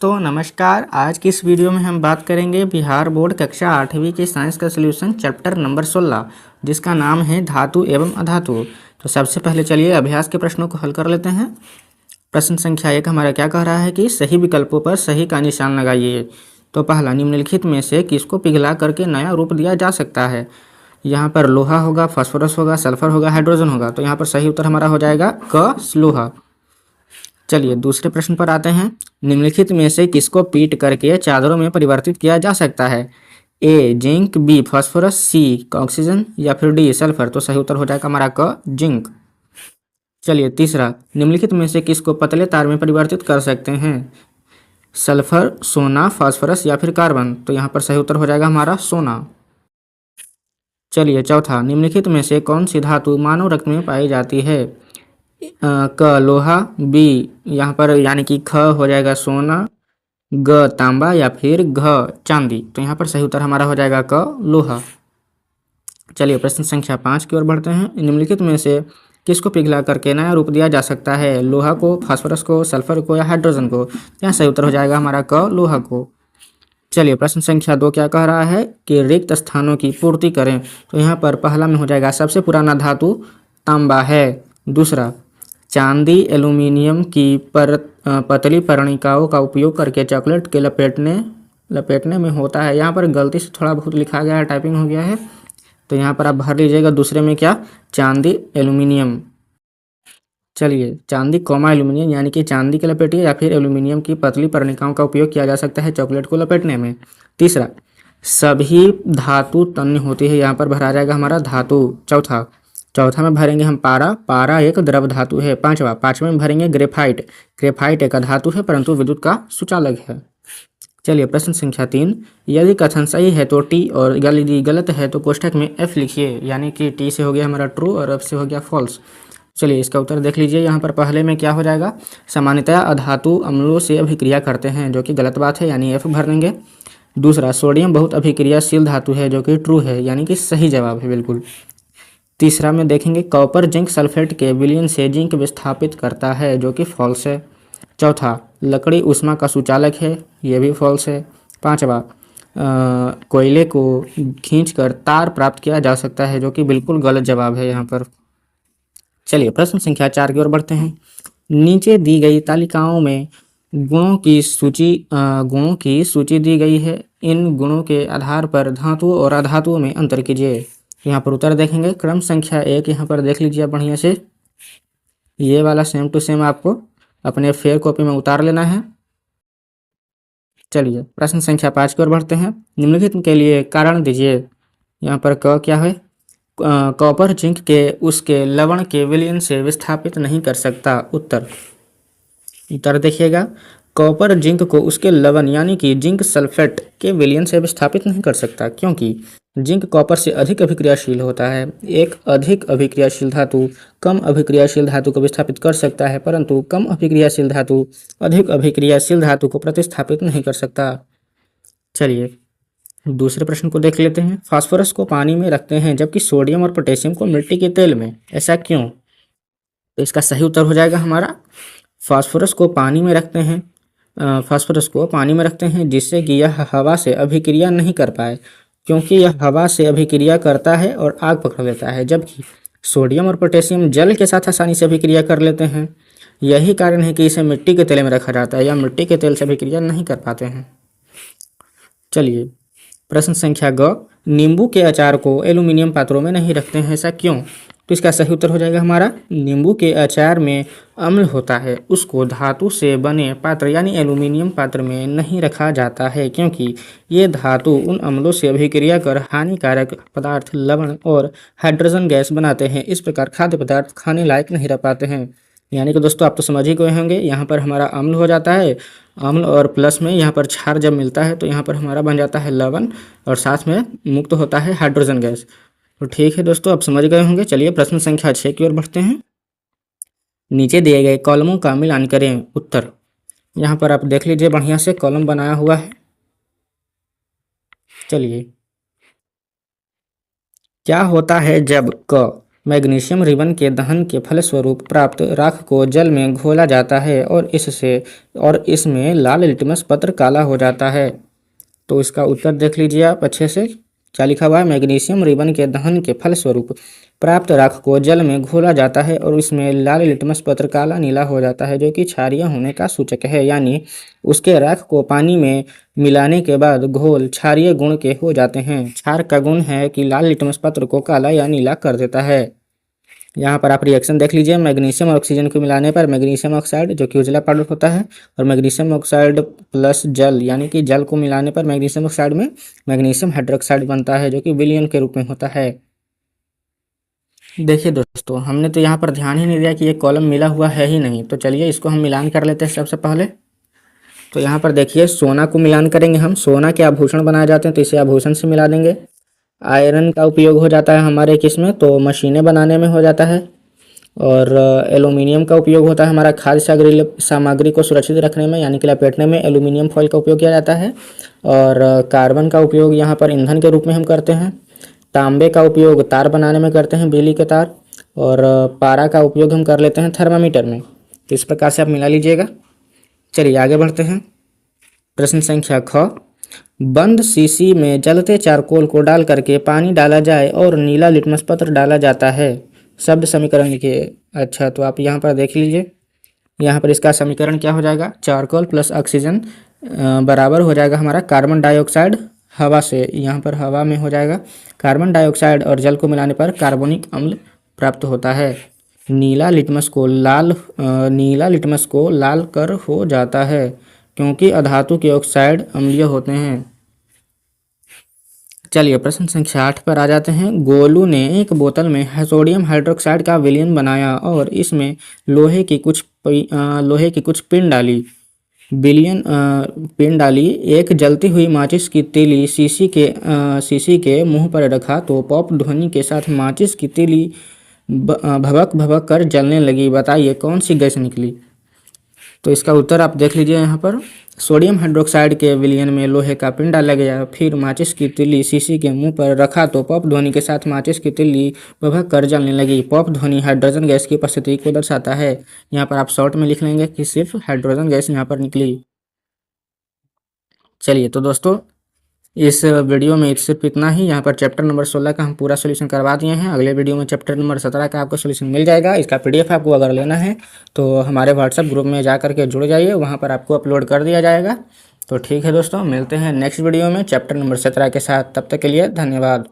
दोस्तों नमस्कार। आज की इस वीडियो में हम बात करेंगे बिहार बोर्ड कक्षा 8वीं के साइंस का सॉल्यूशन चैप्टर नंबर 16 जिसका नाम है धातु एवं अधातु। तो सबसे पहले चलिए अभ्यास के प्रश्नों को हल कर लेते हैं। प्रश्न संख्या 1 हमारा क्या कह रहा है कि सही विकल्पों पर सही का निशान लगाइए। तो पहला, निम्नलिखित में से किसको पिघला करके नया रूप दिया जा सकता है। यहाँ पर लोहा होगा, फास्फोरस होगा, सल्फर होगा, हाइड्रोजन होगा। तो यहाँ पर सही उत्तर हमारा हो जाएगा क लोहा। चलिए दूसरे प्रश्न पर आते हैं। निम्नलिखित में से किसको पीट करके चादरों में परिवर्तित किया जा सकता है। A zinc, B phosphorus, C oxygen या फिर डी सल्फर। तो सही उत्तर हो जाएगा हमारा क जिंक। चलिए तीसरा, निम्नलिखित में से किसको पतले तार में परिवर्तित कर सकते हैं। सल्फर, सोना, फास्फोरस या फिर कार्बन। तो यहाँ पर सही उत्तर हो जाएगा हमारा सोना। चलिए चौथा, निम्नलिखित में से कौन सी धातु मानव रक्त में पाई जाती है। क लोहा, बी यहाँ पर यानी कि ख हो जाएगा सोना, ग तांबा या फिर घ चांदी। तो यहाँ पर सही उत्तर हमारा हो जाएगा क लोहा। चलिए प्रश्न संख्या 5 की ओर बढ़ते हैं। निम्नलिखित में से किसको पिघला करके नया रूप दिया जा सकता है। लोहा को, फास्फोरस को, सल्फर को या हाइड्रोजन को। यहाँ सही उत्तर हो जाएगा हमारा क लोहा को। चलिए प्रश्न संख्या 2 क्या कह रहा है कि रिक्त स्थानों की पूर्ति करें। तो यहाँ पर पहला में हो जाएगा सबसे पुराना धातु तांबा है। दूसरा, चांदी एल्यूमिनियम की पतली पर्णिकाओं का उपयोग करके चॉकलेट के लपेटने में होता है। यहाँ पर गलती से थोड़ा बहुत लिखा गया है, टाइपिंग हो गया है, तो यहाँ पर आप भर लीजिएगा। दूसरे में क्या, चांदी एल्यूमिनियम। चलिए चांदी कॉमा एल्यूमिनियम यानी कि चांदी के लपेटिए या फिर एल्यूमिनियम की पतली पर्णिकाओं का उपयोग किया जा सकता है चॉकलेट को लपेटने में। तीसरा, सभी धातु तन्य होती है। यहाँ पर भरा जाएगा हमारा धातु। चौथा में भरेंगे हम पारा एक द्रव धातु है। पांचवा में भरेंगे ग्रेफाइट एक धातु है परंतु विद्युत का सुचालक है। चलिए प्रश्न संख्या 3, यदि कथन सही है तो टी और यदि गलत है तो कोष्ठक में एफ लिखिए। यानी कि टी से हो गया हमारा ट्रू और एफ से हो गया फॉल्स। चलिए इसका उत्तर देख लीजिए। यहाँ पर पहले में क्या हो जाएगा, सामान्यतया अधातु अम्लों से अभिक्रिया करते हैं जो कि गलत बात है यानी एफ भर देंगे। दूसरा, सोडियम बहुत अभिक्रियाशील धातु है जो कि ट्रू है यानी कि सही जवाब है बिल्कुल। तीसरा में देखेंगे कॉपर जिंक सल्फेट के विलयन से जिंक विस्थापित करता है जो कि फॉल्स है। चौथा, लकड़ी ऊष्मा का सुचालक है, ये भी फॉल्स है। पांचवा, कोयले को खींचकर तार प्राप्त किया जा सकता है जो कि बिल्कुल गलत जवाब है यहाँ पर। चलिए प्रश्न संख्या 4 की ओर बढ़ते हैं। नीचे दी गई तालिकाओं में गुणों की सूची दी गई है। इन गुणों के आधार पर धातुओं और अधातुओं में अंतर कीजिए। यहाँ पर उत्तर देखेंगे। क्रम संख्या 1 यहाँ पर देख लीजिए बढ़िया से, ये वाला सेम टू सेम आपको अपने फेयर कॉपी में उतार लेना है। चलिए प्रश्न संख्या 5 की ओर बढ़ते हैं। निम्नलिखित के लिए कारण दीजिए। यहाँ पर क क्या है, कॉपर जिंक के उसके लवण के विलयन से विस्थापित नहीं कर सकता। उत्तर देखिएगा, कॉपर जिंक को उसके लवण यानी कि जिंक सल्फेट के विलयन से विस्थापित नहीं कर सकता क्योंकि जिंक कॉपर से अधिक अभिक्रियाशील होता है। एक अधिक अभिक्रियाशील धातु कम अभिक्रियाशील धातु को विस्थापित कर सकता है परंतु कम अभिक्रियाशील धातु अधिक अभिक्रियाशील धातु को प्रतिस्थापित नहीं कर सकता। चलिए दूसरे प्रश्न को देख लेते हैं। फास्फोरस को पानी में रखते हैं जबकि सोडियम और पोटेशियम को मिट्टी के तेल में, ऐसा क्यों। तो इसका सही उत्तर हो जाएगा हमारा, फास्फोरस को पानी में रखते हैं जिससे कि यह हवा से अभिक्रिया नहीं कर पाए क्योंकि यह हवा से अभिक्रिया करता है और आग पकड़ लेता है, जबकि सोडियम और पोटेशियम जल के साथ आसानी से अभिक्रिया कर लेते हैं। यही कारण है कि इसे मिट्टी के तेल में रखा जाता है या मिट्टी के तेल से अभिक्रिया नहीं कर पाते हैं। चलिए प्रश्न संख्या ग, नींबू के अचार को एल्यूमिनियम पात्रों में नहीं रखते हैं, ऐसा क्यों। तो इसका सही उत्तर हो जाएगा हमारा, नींबू के अचार में अम्ल होता है, उसको धातु से बने पात्र यानी एल्यूमिनियम पात्र में नहीं रखा जाता है क्योंकि ये धातु उन अम्लों से अभिक्रिया कर हानिकारक पदार्थ लवण और हाइड्रोजन गैस बनाते हैं। इस प्रकार खाद्य पदार्थ खाने लायक नहीं रह पाते हैं। यानी कि दोस्तों आप तो समझ ही गए होंगे, यहाँ पर हमारा अम्ल हो जाता है, अम्ल और प्लस में यहाँ पर क्षार जब मिलता है तो यहाँ पर हमारा बन जाता है लवण और साथ में मुक्त होता है हाइड्रोजन गैस। तो ठीक है दोस्तों आप समझ गए होंगे। चलिए प्रश्न संख्या 6 की ओर बढ़ते हैं। नीचे दिए गए कॉलमों का मिलान करें। उत्तर यहाँ पर आप देख लीजिए, बढ़िया से कॉलम बनाया हुआ है। चलिए, क्या होता है जब क मैग्नीशियम रिबन के दहन के फलस्वरूप प्राप्त राख को जल में घोला जाता है और इसमें लाल लिटमस पत्र काला हो जाता है। तो इसका उत्तर देख लीजिए आप अच्छे से। क्या लिखा हुआ है? मैग्नीशियम रिबन के दहन के फलस्वरूप प्राप्त राख को जल में घोला जाता है और इसमें लाल लिटमस पत्र काला नीला हो जाता है, जो कि क्षारीय होने का सूचक है। यानी उसके राख को पानी में मिलाने के बाद घोल क्षारीय गुण के हो जाते हैं। क्षार का गुण है कि लाल लिटमस पत्र को काला या नीला कर देता है। यहाँ पर आप रिएक्शन देख लीजिए। मैग्नीशियम और ऑक्सीजन को मिलाने पर मैग्नीशियम ऑक्साइड, जो कि उजला पाउडर होता है, और मैग्नीशियम ऑक्साइड प्लस जल, यानी कि जल को मिलाने पर मैग्नीशियम ऑक्साइड में मैग्नीशियम हाइड्रोक्साइड बनता है, जो कि विलयन के रूप में होता है। देखिए दोस्तों, हमने तो यहाँ पर ध्यान ही नहीं दिया कि ये कॉलम मिला हुआ है ही नहीं। तो चलिए इसको हम मिलान कर लेते हैं सबसे पहले। तो यहाँ पर देखिए, सोना को मिलान करेंगे हम। सोना के आभूषण बनाए जाते हैं, तो इसे आभूषण से मिला देंगे। आयरन का उपयोग हो जाता है हमारे किसमें, तो मशीनें बनाने में हो जाता है। और एल्यूमिनियम का उपयोग होता है हमारा खाद्य सामग्री को सुरक्षित रखने में, यानी कि लपेटने में एल्यूमिनियम फॉइल का उपयोग किया जाता है। और कार्बन का उपयोग यहाँ पर ईंधन के रूप में हम करते हैं। तांबे का उपयोग तार बनाने में करते हैं, बिजली के तार। और पारा का उपयोग हम कर लेते हैं थर्मामीटर में। तो इस प्रकार से आप मिला लीजिएगा। चलिए आगे बढ़ते हैं। प्रश्न संख्या ख, बंद शीशी में जलते चारकोल को डाल करके पानी डाला जाए और नीला लिटमस पत्र डाला जाता है। शब्द समीकरण लिखिए। अच्छा, तो आप यहाँ पर देख लीजिए। यहाँ पर इसका समीकरण क्या हो जाएगा? चारकोल प्लस ऑक्सीजन बराबर हो जाएगा हमारा कार्बन डाइऑक्साइड हवा से। यहाँ पर हवा में हो जाएगा कार्बन डाइऑक्साइड, और जल को मिलाने पर कार्बोनिक अम्ल प्राप्त होता है। नीला लिटमस को लाल कर हो जाता है, क्योंकि अधातु के ऑक्साइड अम्लीय होते हैं। चलिए प्रश्न संख्या 8 पर आ जाते हैं। गोलू ने एक बोतल में सोडियम हाइड्रोक्साइड का विलयन बनाया और इसमें लोहे की कुछ पिन डाली। पिन डाली। एक जलती हुई माचिस की तीली शीशी के मुंह पर रखा तो पॉप ध्वनि के साथ माचिस की तीली भभक भभक कर जलने लगी। बताइए कौन सी गैस निकली? तो इसका उत्तर आप देख लीजिए। यहाँ पर सोडियम हाइड्रोक्साइड के विलयन में लोहे का पिंड डाला गया, फिर माचिस की तीली शीशी के मुंह पर रखा तो पॉप ध्वनि के साथ माचिस की तीली भभक कर जलने लगी। पॉप ध्वनि हाइड्रोजन गैस की उपस्थिति को दर्शाता है। यहाँ पर आप शॉर्ट में लिख लेंगे कि सिर्फ हाइड्रोजन गैस यहाँ पर निकली। चलिए तो दोस्तों, इस वीडियो में सिर्फ इतना ही। यहाँ पर चैप्टर नंबर 16 का हम पूरा सोल्यूशन करवा दिए हैं। अगले वीडियो में चैप्टर नंबर 17 का आपको सोल्यूशन मिल जाएगा। इसका PDF आपको अगर लेना है तो हमारे व्हाट्सएप ग्रुप में जा करके जुड़ जाइए, वहाँ पर आपको अपलोड कर दिया जाएगा। तो ठीक है दोस्तों, मिलते हैं नेक्स्ट वीडियो में चैप्टर नंबर 17 के साथ। तब तक के लिए धन्यवाद।